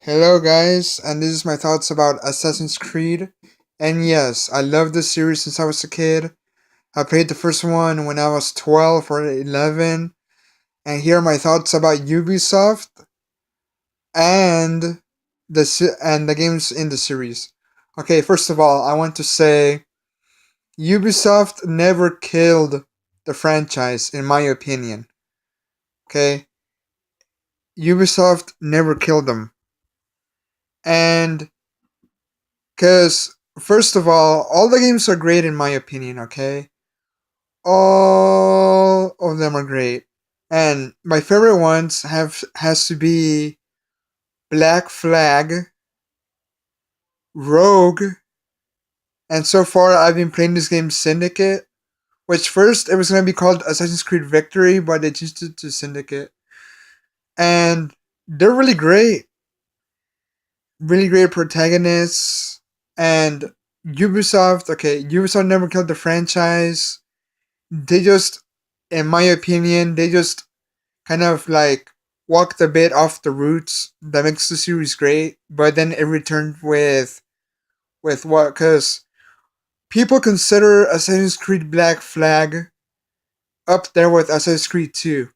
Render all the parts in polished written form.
Hello, guys, and this is my thoughts about Assassin's Creed. And yes, I love this series since I was a kid. I played the first one when I was 12 or 11, and here are my thoughts about Ubisoft and the games in the series. Okay, first of all, I want to say Ubisoft never killed the franchise, in my opinion. Okay, Ubisoft never killed them, and because, first of all the games are great in my opinion, okay? All of them are great. And my favorite ones has to be Black Flag, Rogue, and so far I've been playing this game Syndicate, which first it was gonna be called Assassin's Creed Victory, but they changed it to Syndicate. And they're really great protagonists. And Ubisoft never killed the franchise. They just, in my opinion, they just kind of like walked a bit off the roots that makes the series great, but then it returned with what? Because people consider Assassin's Creed Black Flag up there with Assassin's Creed 2.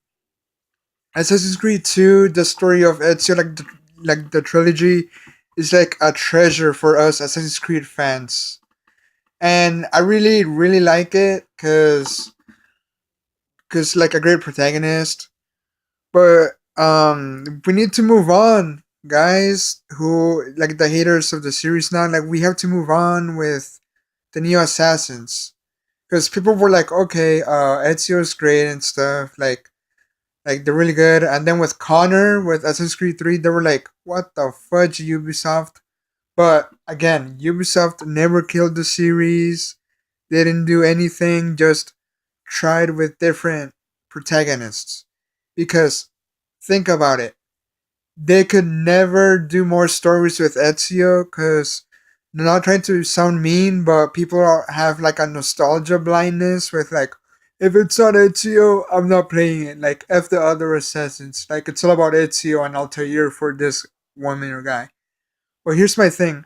Assassin's Creed 2, the story of Ezio, like the trilogy, is like a treasure for us Assassin's Creed fans, and I really like it because like a great protagonist. But we need to move on, guys. Who like the haters of the series now? Like we have to move on with the Neo Assassins because people were like, okay, Ezio's great and stuff. Like they're really good. And then with Connor with Assassin's Creed 3, they were like, what the fudge, Ubisoft? But again, Ubisoft never killed the series. They didn't do anything. Just tried with different protagonists because think about it. They could never do more stories with Ezio because they're not trying to sound mean, but have like a nostalgia blindness with like, if it's not Ezio, I'm not playing it. Like, F the other assassins. Like, it's all about Ezio and Altair for this woman or guy. Well, here's my thing.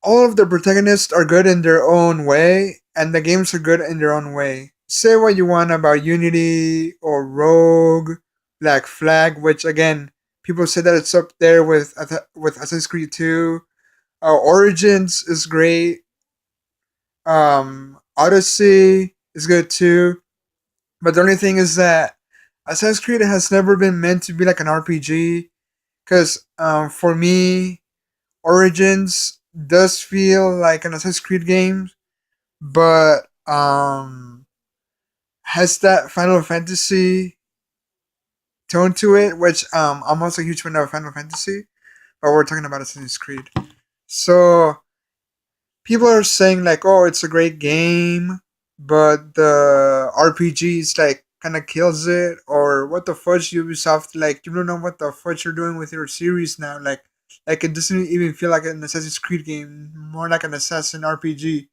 All of the protagonists are good in their own way, and the games are good in their own way. Say what you want about Unity or Rogue, Black Flag, which again, people say that it's up there with Assassin's Creed 2. Origins is great. Odyssey is good too. But the only thing is that Assassin's Creed has never been meant to be like an RPG. Because for me, Origins does feel like an Assassin's Creed game, but has that Final Fantasy tone to it, which I'm also a huge fan of Final Fantasy, but we're talking about Assassin's Creed. So people are saying like, oh, it's a great game, but the RPG is like kind of kills it, or what the fudge, Ubisoft, like you don't know what the fudge you're doing with your series now, like it doesn't even feel like an Assassin's Creed game, more like an Assassin RPG,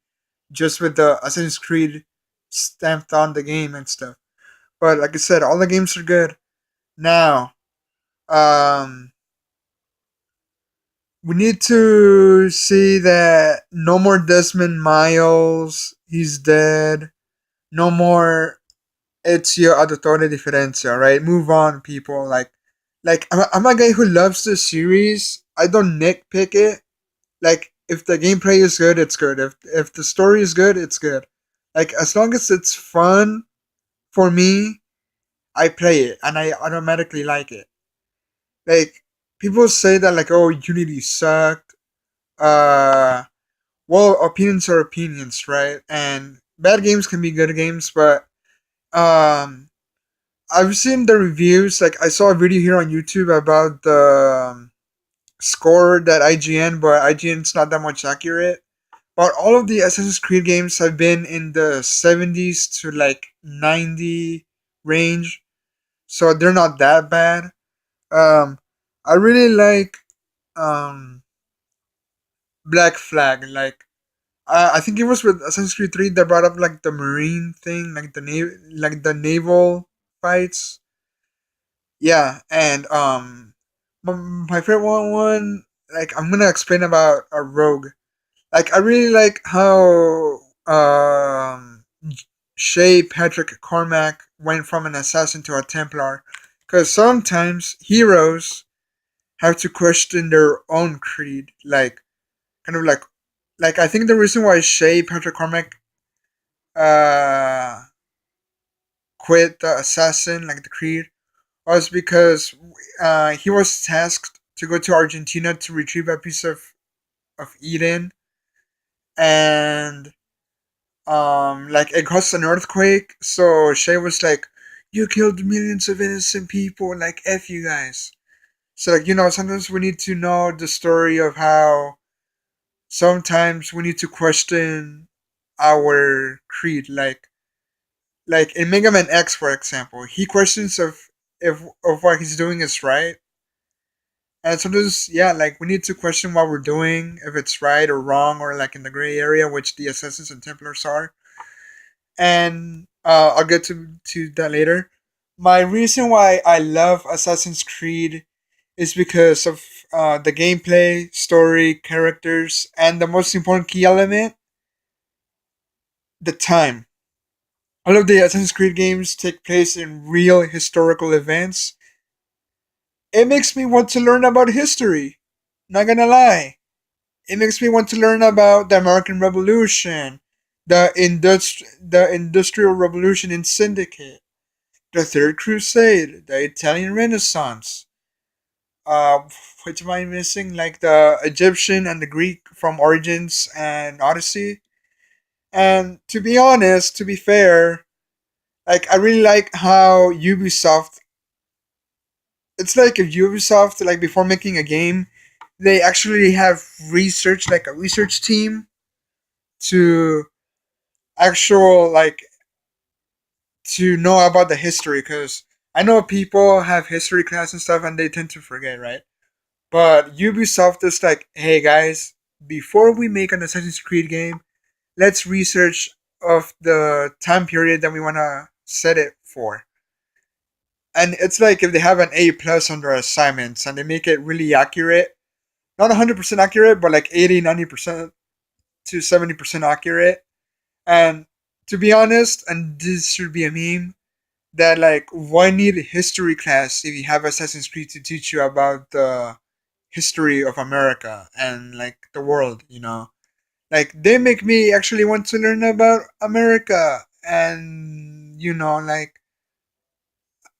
just with the Assassin's Creed stamped on the game and stuff. But like I said, all the games are good. Now, um, we need to see that no more Desmond Miles. He's dead. No more Ezio Auditore Differenza, right? Move on, people. I'm a guy who loves the series. I don't nitpick it. Like, if the gameplay is good, it's good. If the story is good, it's good. Like, as long as it's fun for me, I play it and I automatically like it. Like, people say that, like, oh, Unity sucked. Uh, well, opinions are opinions, right? And bad games can be good games, but um, I've seen the reviews. Like I saw a video here on YouTube about the score that IGN, but IGN's not that much accurate. But all of the Assassin's Creed games have been in the 70s to like 90 range, so they're not that bad. Um, I really like um Black Flag. Like I think it was with Assassin's Creed 3 that brought up like the marine thing, like the naval fights. Yeah, and my favorite one, like I'm gonna explain about a rogue. Like I really like how Shay Patrick Cormac went from an assassin to a Templar, because sometimes heroes have to question their own creed, like kind of like I think the reason why Shay Patrick Cormac uh quit the assassin, like the creed, was because he was tasked to go to Argentina to retrieve a piece of Eden, and like it caused an earthquake. So Shay was like, "You killed millions of innocent people. Like f you guys." So like sometimes we need to know the story of how sometimes we need to question our creed. Like in Mega Man X, for example, he questions if of what he's doing is right. And sometimes, yeah, like we need to question what we're doing, if it's right or wrong, or like in the gray area, which the assassins and Templars are. And I'll get to that later. My reason why I love Assassin's Creed is because of the gameplay, story, characters, and the most important key element, the time. All of the Assassin's Creed games take place in real historical events. It makes me want to learn about history. Not gonna lie. It makes me want to learn about the American Revolution, the Industrial Revolution in Syndicate, the Third Crusade, the Italian Renaissance. Which am I missing? Like the Egyptian and the Greek from Origins and Odyssey. And to be honest, to be fair, like I really like how Ubisoft. It's like if Ubisoft, like before making a game, they actually have research, like a research team to actual like to know about the history, because I know people have history class and stuff and they tend to forget, right? But Ubisoft is like, hey guys, before we make an Assassin's Creed game, let's research of the time period that we want to set it for. And it's like if they have an A plus on their assignments and they make it really accurate, not 100% accurate, but like 80, 90% to 70% accurate. And to be honest, and this should be a meme, that like why need a history class if you have Assassin's Creed to teach you about the history of America and like the world, Like they make me actually want to learn about America, and like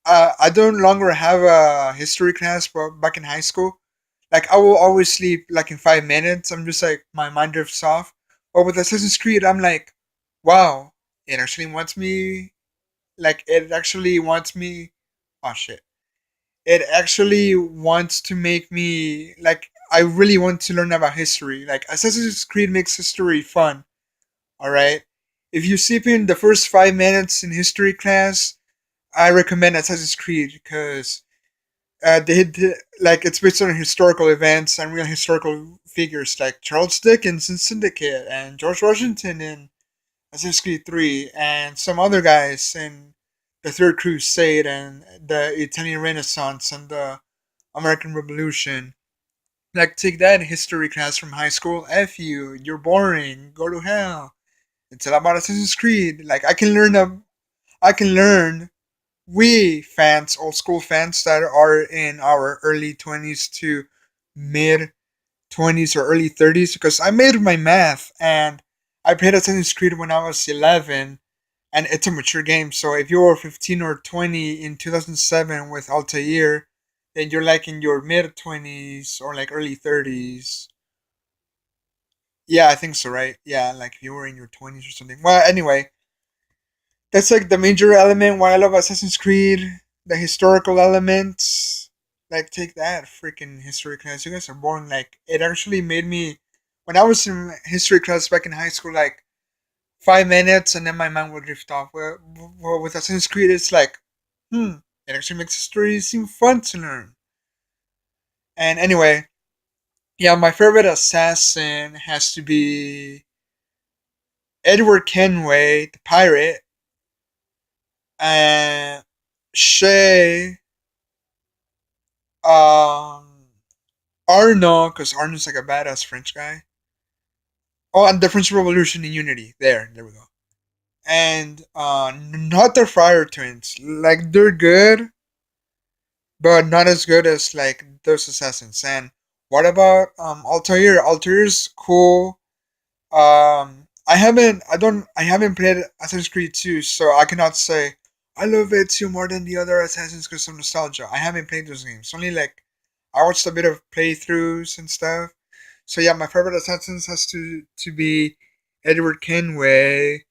I don't longer have a history class, but back in high school, like I will always sleep like in 5 minutes. I'm just like my mind drifts off. But with Assassin's Creed, I'm like, wow, it actually wants me. Like it actually wants me. Oh shit! It actually wants to make me like I really want to learn about history. Like Assassin's Creed makes history fun. All right. If you sleep in the first 5 minutes in history class, I recommend Assassin's Creed because like it's based on historical events and real historical figures like Charles Dickens in Syndicate and George Washington in Assassin's Creed 3 and some other guys in the Third Crusade and the Italian Renaissance and the American Revolution. Like take that history class from high school. F you, you're boring. Go to hell. It's all about Assassin's Creed. Like I can learn we fans, old school fans that are in our early 20s to mid 20s or early 30s, because I made my math and I played Assassin's Creed when I was 11, and it's a mature game. So if you were 15 or 20 in 2007 with Altair, then you're like in your mid 20s or like early 30s. Yeah, I think so, right? Yeah, like if you were in your 20s or something. Well, anyway, that's like the major element why I love Assassin's Creed. The historical elements. Like take that freaking history class. You guys are boring. Like it actually made me when I was in history class back in high school, like 5 minutes and then my mind would drift off. Well, with Assassin's Creed it's like, it actually makes history seem fun to learn. And anyway, yeah, my favorite assassin has to be Edward Kenway, the pirate, and Shay, Arno, because Arno's like a badass French guy. Oh, and the French Revolution in Unity. There we go. And not the Friar Twins. Like they're good, but not as good as like those assassins. And what about Altair? Altair's cool. I haven't played Assassin's Creed 2, so I cannot say I love it too more than the other Assassins because of nostalgia. I haven't played those games. Only like I watched a bit of playthroughs and stuff. So yeah, my favorite Assassins has to be Edward Kenway,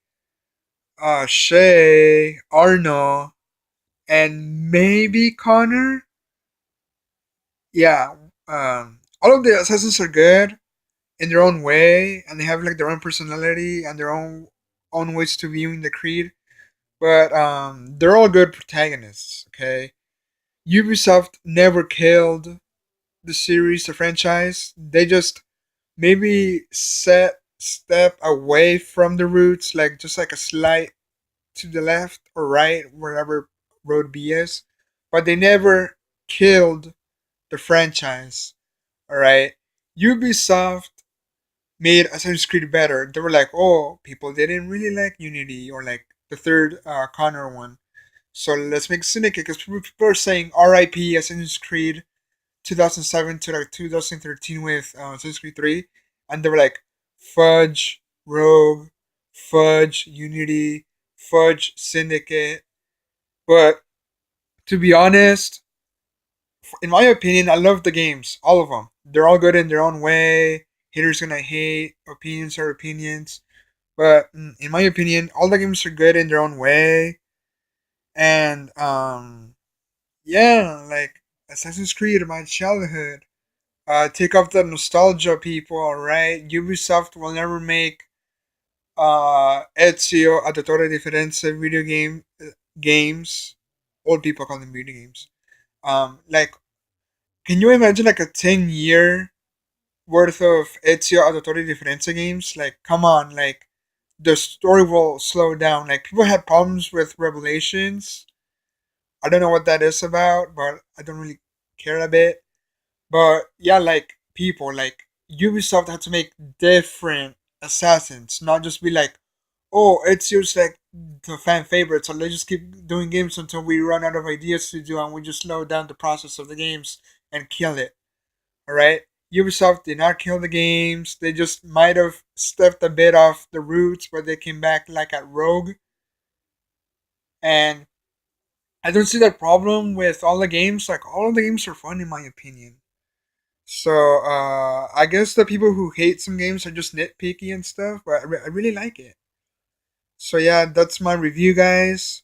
Shay, Arno, and maybe Connor. Yeah, all of the Assassins are good in their own way, and they have like their own personality and their own ways to viewing the creed. But they're all good protagonists. Okay, Ubisoft never killed the series, the franchise. They just maybe set step away from the roots, like just like a slight to the left or right, wherever road B is. But they never killed the franchise. All right, Ubisoft made Assassin's Creed better. They were like, oh, people didn't really like Unity or like the third Connor one. So let's make Syndicate because people are saying RIP Assassin's Creed 2007 to like 2013 with Assassin's Creed 3. And they were like, fudge, Rogue, fudge, Unity, fudge, Syndicate. But to be honest, in my opinion, I love the games, all of them. They're all good in their own way. Haters gonna hate, opinions are opinions. But in my opinion, all the games are good in their own way. And yeah, like Assassin's Creed, my childhood. Take off the nostalgia, people. Alright, Ubisoft will never make Ezio Auditore Differenza video games. Old people call them video games. Like, can you imagine like a 10-year worth of Ezio Auditore Differenza games? Like, come on, like the story will slow down. Like people had problems with Revelations. I don't know what that is about, but I don't really care a bit. But yeah, like people, like Ubisoft had to make different assassins, not just be like, oh, it's just like the fan favorite, so let's just keep doing games until we run out of ideas to do and we just slow down the process of the games and kill it. Alright? Ubisoft did not kill the games. They just might have stepped a bit off the roots, but they came back like at Rogue. And I don't see that problem with all the games. Like all of the games are fun in my opinion. So I guess the people who hate some games are just nitpicky and stuff, but I really like it. So yeah, that's my review, guys.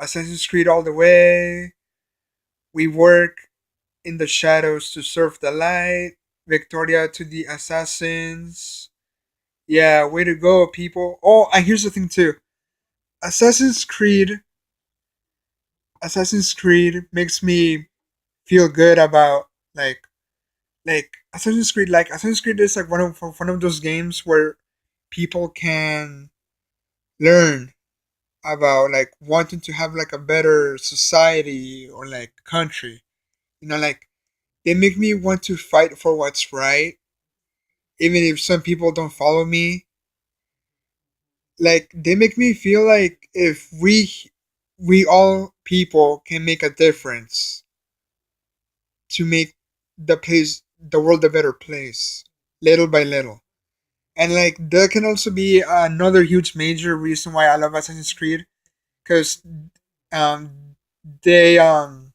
Assassin's Creed all the way. We work in the shadows to serve the light. Victoria to the assassins. Yeah, way to go, people. Oh, and here's the thing too. Assassin's Creed Assassin's Creed makes me feel good about like Assassin's Creed is like one of those games where people can learn about like wanting to have like a better society or like country. You know, like they make me want to fight for what's right, even if some people don't follow me. Like they make me feel like if we all people can make a difference to make the world a better place, little by little. And like that can also be another huge major reason why I love Assassin's Creed, because um they um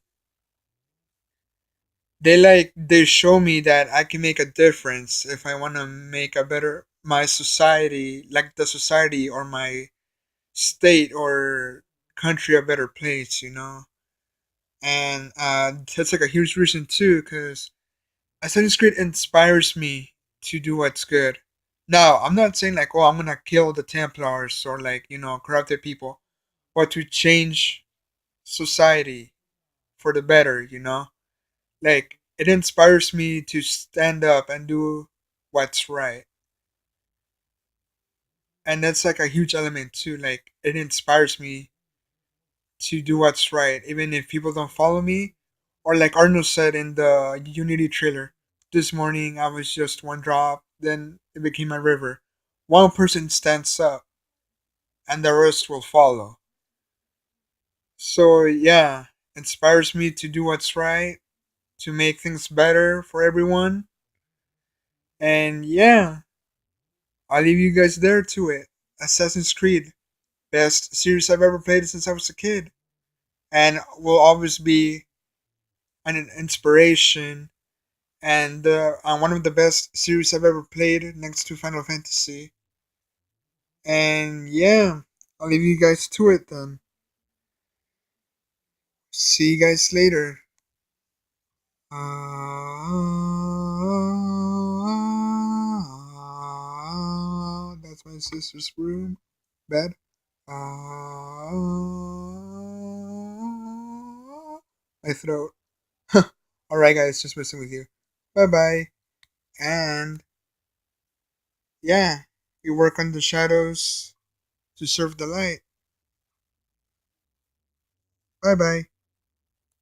they show me that I can make a difference if I want to make a better my society, like the society or my state or country a better place, you know. And that's like a huge reason too, because Assassin's Creed inspires me to do what's good. Now, I'm not saying like, oh, I'm gonna kill the Templars or like, you know, corrupted people, but to change society for the better, you know? Like, it inspires me to stand up and do what's right. And that's like a huge element too. Like, it inspires me to do what's right, even if people don't follow me. Or like Arnold said in the Unity trailer, This morning I was just one drop, then it became a river. One person stands up, and the rest will follow. So, yeah, inspires me to do what's right, to make things better for everyone. And yeah, I'll leave you guys there to it. Assassin's Creed, best series I've ever played since I was a kid, and will always be an inspiration and one of the best series I've ever played next to Final Fantasy. And yeah, I'll leave you guys to it then. See you guys later. That's my sister's room, bed. My throat. Alright, guys, just messing with you. Bye bye. And yeah, you work on the shadows to serve the light. Bye bye.